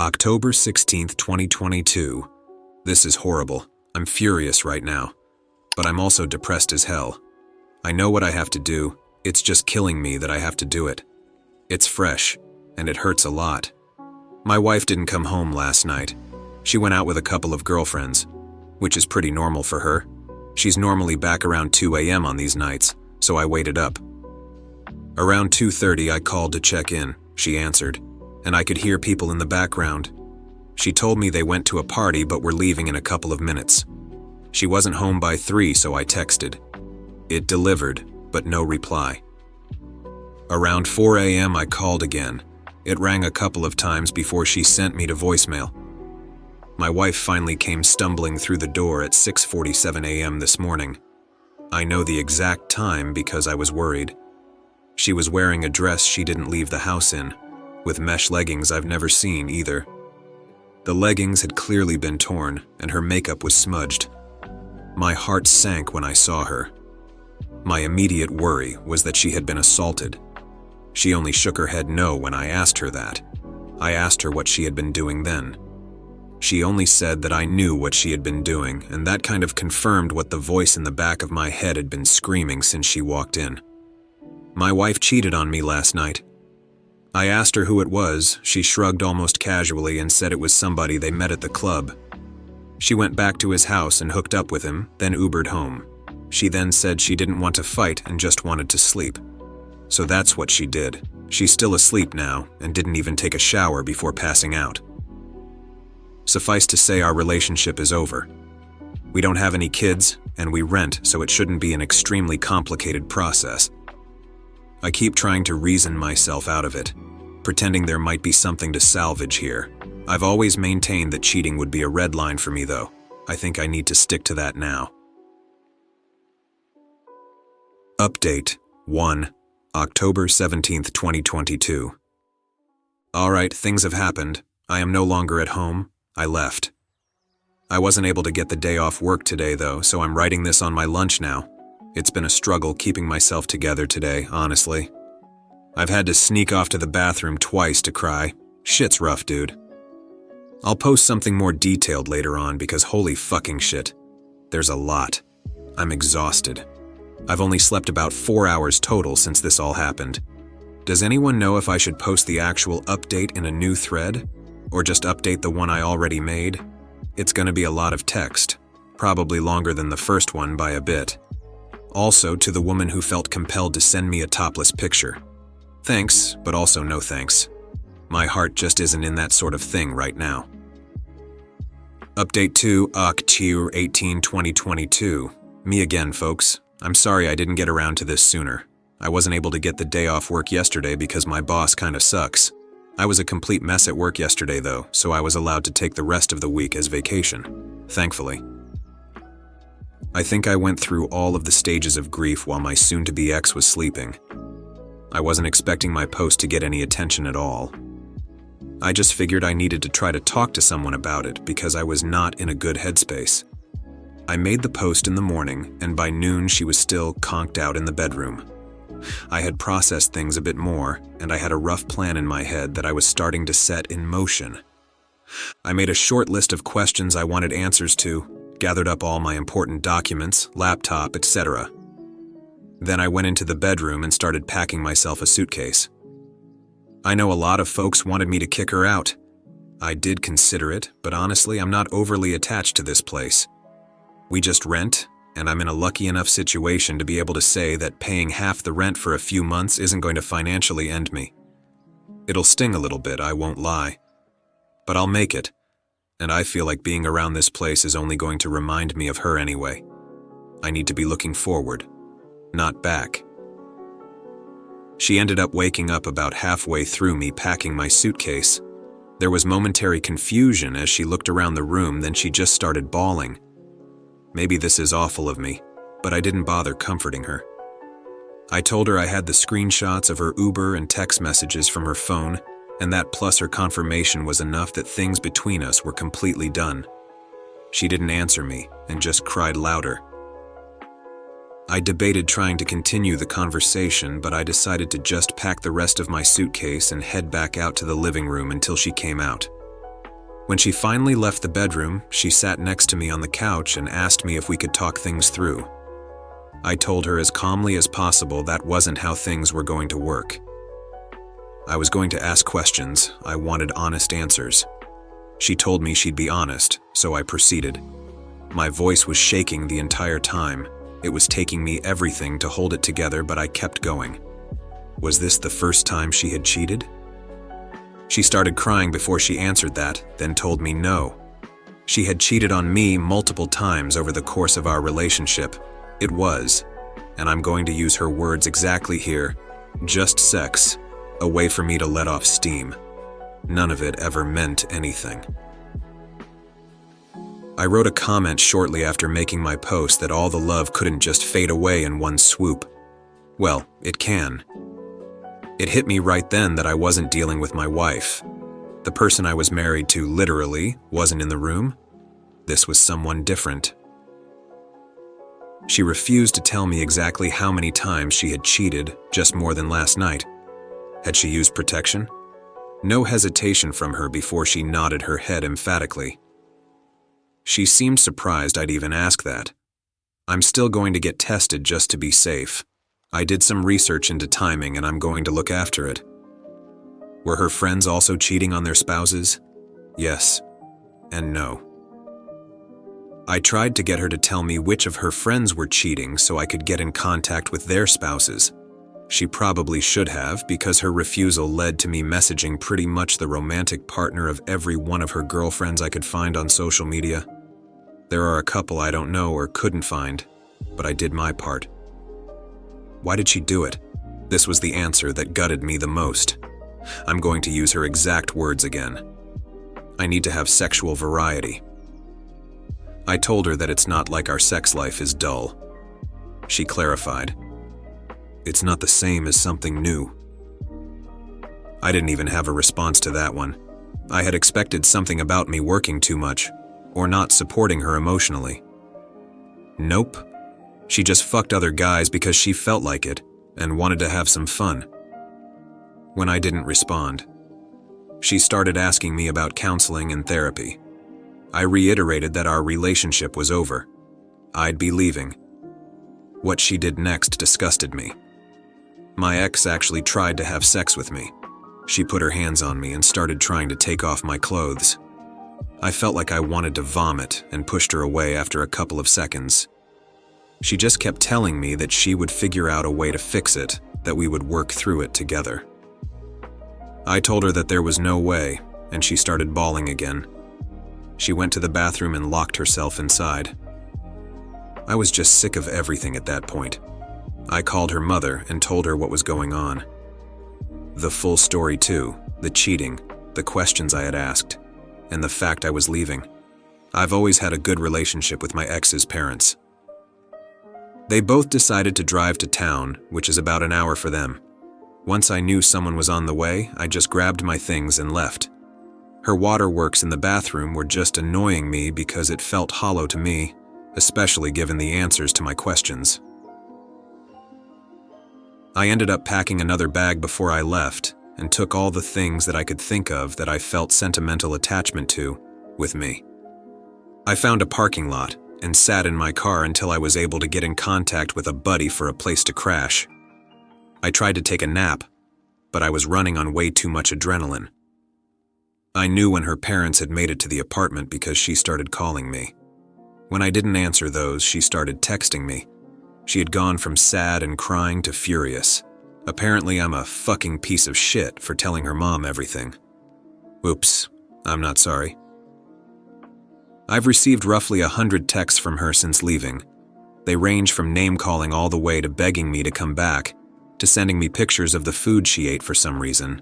October 16th, 2022. This is horrible. I'm furious right now. But I'm also depressed as hell. I know what I have to do. It's just killing me that I have to do it. It's fresh, and it hurts a lot. My wife didn't come home last night. She went out with a couple of girlfriends, which is pretty normal for her. She's normally back around 2 a.m. on these nights, so I waited up. Around 2:30, I called to check in. She answered, and I could hear people in the background. She told me they went to a party but were leaving in a couple of minutes. She wasn't home by 3, so I texted. It delivered, but no reply. Around 4 a.m. I called again. It rang a couple of times before she sent me to voicemail. My wife finally came stumbling through the door at 6:47 a.m. this morning. I know the exact time because I was worried. She was wearing a dress she didn't leave the house in, with mesh leggings I've never seen either. The leggings had clearly been torn, and her makeup was smudged. My heart sank when I saw her. My immediate worry was that she had been assaulted. She only shook her head no when I asked her that. I asked her what she had been doing then. She only said that I knew what she had been doing, and that kind of confirmed what the voice in the back of my head had been screaming since she walked in. My wife cheated on me last night. I asked her who it was. She shrugged almost casually and said it was somebody they met at the club. She went back to his house and hooked up with him, then Ubered home. She then said she didn't want to fight and just wanted to sleep. So that's what she did. She's still asleep now and didn't even take a shower before passing out. Suffice to say, our relationship is over. We don't have any kids, and we rent, so it shouldn't be an extremely complicated process. I keep trying to reason myself out of it, pretending there might be something to salvage here. I've always maintained that cheating would be a red line for me, though. I think I need to stick to that now. Update 1. October 17th, 2022. Alright, things have happened. I am no longer at home. I left. I wasn't able to get the day off work today, though, so I'm writing this on my lunch now. It's been a struggle keeping myself together today, honestly. I've had to sneak off to the bathroom twice to cry. Shit's rough, dude. I'll post something more detailed later on because holy fucking shit. There's a lot. I'm exhausted. I've only slept about 4 hours total since this all happened. Does anyone know if I should post the actual update in a new thread? Or just update the one I already made? It's gonna be a lot of text, probably longer than the first one by a bit. Also, to the woman who felt compelled to send me a topless picture. Thanks, but also no thanks. My heart just isn't in that sort of thing right now. Update 2, October 18, 2022. Me again, folks. I'm sorry I didn't get around to this sooner. I wasn't able to get the day off work yesterday because my boss kinda sucks. I was a complete mess at work yesterday though, so I was allowed to take the rest of the week as vacation, thankfully. I think I went through all of the stages of grief while my soon-to-be ex was sleeping. I wasn't expecting my post to get any attention at all. I just figured I needed to try to talk to someone about it because I was not in a good headspace. I made the post in the morning, and by noon she was still conked out in the bedroom. I had processed things a bit more, and I had a rough plan in my head that I was starting to set in motion. I made a short list of questions I wanted answers to, gathered up all my important documents, laptop, etc. Then I went into the bedroom and started packing myself a suitcase. I know a lot of folks wanted me to kick her out. I did consider it, but honestly, I'm not overly attached to this place. We just rent, and I'm in a lucky enough situation to be able to say that paying half the rent for a few months isn't going to financially end me. It'll sting a little bit, I won't lie. But I'll make it, and I feel like being around this place is only going to remind me of her anyway. I need to be looking forward, not back. She ended up waking up about halfway through me packing my suitcase. There was momentary confusion as she looked around the room, then she just started bawling. Maybe this is awful of me, but I didn't bother comforting her. I told her I had the screenshots of her Uber and text messages from her phone, and that plus her confirmation was enough that things between us were completely done. She didn't answer me and just cried louder. I debated trying to continue the conversation, but I decided to just pack the rest of my suitcase and head back out to the living room until she came out. When she finally left the bedroom, she sat next to me on the couch and asked me if we could talk things through. I told her as calmly as possible that wasn't how things were going to work. I was going to ask questions. I wanted honest answers. She told me she'd be honest, so I proceeded. My voice was shaking the entire time. It was taking me everything to hold it together, but I kept going. Was this the first time she had cheated? She started crying before she answered that, then told me no. She had cheated on me multiple times over the course of our relationship. It was, and I'm going to use her words exactly here, just sex, a way for me to let off steam. None of it ever meant anything. I wrote a comment shortly after making my post that all the love couldn't just fade away in one swoop. Well, it can. It hit me right then that I wasn't dealing with my wife. The person I was married to literally wasn't in the room. This was someone different. She refused to tell me exactly how many times she had cheated, just more than last night. Had she used protection? No hesitation from her before she nodded her head emphatically. She seemed surprised I'd even ask that. I'm still going to get tested just to be safe. I did some research into timing and I'm going to look after it. Were her friends also cheating on their spouses? Yes and no. I tried to get her to tell me which of her friends were cheating so I could get in contact with their spouses. She probably should have, because her refusal led to me messaging pretty much the romantic partner of every one of her girlfriends I could find on social media. There are a couple I don't know or couldn't find, but I did my part. Why did she do it? This was the answer that gutted me the most. I'm going to use her exact words again. I need to have sexual variety. I told her that it's not like our sex life is dull. She clarified. It's not the same as something new. I didn't even have a response to that one. I had expected something about me working too much, or not supporting her emotionally. Nope. She just fucked other guys because she felt like it and wanted to have some fun. When I didn't respond, she started asking me about counseling and therapy. I reiterated that our relationship was over. I'd be leaving. What she did next disgusted me. My ex actually tried to have sex with me. She put her hands on me and started trying to take off my clothes. I felt like I wanted to vomit and pushed her away after a couple of seconds. She just kept telling me that she would figure out a way to fix it, that we would work through it together. I told her that there was no way, and she started bawling again. She went to the bathroom and locked herself inside. I was just sick of everything at that point. I called her mother and told her what was going on. The full story too, the cheating, the questions I had asked, and the fact I was leaving. I've always had a good relationship with my ex's parents. They both decided to drive to town, which is about an hour for them. Once I knew someone was on the way, I just grabbed my things and left. Her waterworks in the bathroom were just annoying me because it felt hollow to me, especially given the answers to my questions. I ended up packing another bag before I left and took all the things that I could think of that I felt sentimental attachment to with me. I found a parking lot and sat in my car until I was able to get in contact with a buddy for a place to crash. I tried to take a nap, but I was running on way too much adrenaline. I knew when her parents had made it to the apartment because she started calling me. When I didn't answer those, she started texting me. She had gone from sad and crying to furious. Apparently, I'm a fucking piece of shit for telling her mom everything. Oops, I'm not sorry. I've received roughly 100 texts from her since leaving. They range from name-calling all the way to begging me to come back, to sending me pictures of the food she ate for some reason.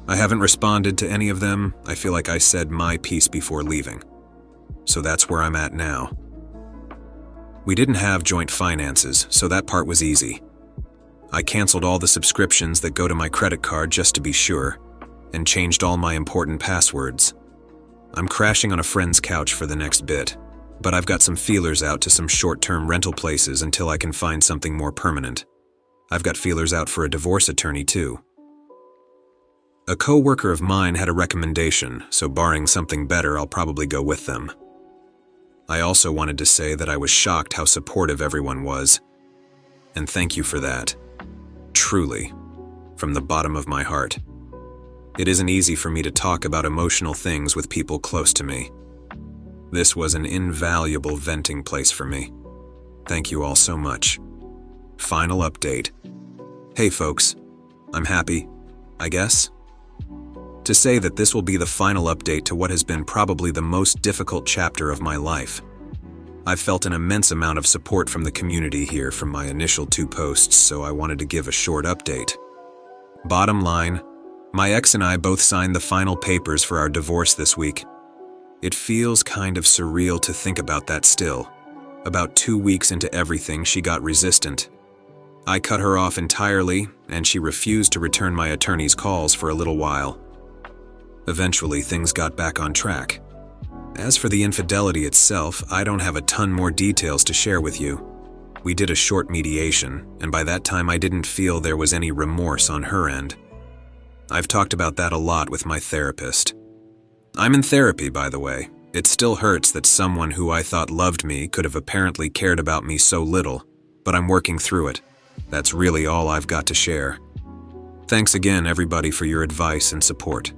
I haven't responded to any of them. I feel like I said my piece before leaving. So that's where I'm at now. We didn't have joint finances, so that part was easy. I canceled all the subscriptions that go to my credit card just to be sure, and changed all my important passwords. I'm crashing on a friend's couch for the next bit, but I've got some feelers out to some short-term rental places until I can find something more permanent. I've got feelers out for a divorce attorney too. A co-worker of mine had a recommendation, so barring something better, I'll probably go with them. I also wanted to say that I was shocked how supportive everyone was. And thank you for that. Truly, from the bottom of my heart. It isn't easy for me to talk about emotional things with people close to me. This was an invaluable venting place for me. Thank you all so much. Final update. Hey folks, I'm happy, I guess, to say that this will be the final update to what has been probably the most difficult chapter of my life. I've felt an immense amount of support from the community here from my initial 2 posts, so I wanted to give a short update. Bottom line, my ex and I both signed the final papers for our divorce this week. It feels kind of surreal to think about that still. About 2 weeks into everything, she got resistant. I cut her off entirely, and she refused to return my attorney's calls for a little while. Eventually, things got back on track. As for the infidelity itself, I don't have a ton more details to share with you. We did a short mediation, and by that time I didn't feel there was any remorse on her end. I've talked about that a lot with my therapist. I'm in therapy, by the way. It still hurts that someone who I thought loved me could have apparently cared about me so little, but I'm working through it. That's really all I've got to share. Thanks again, everybody, for your advice and support.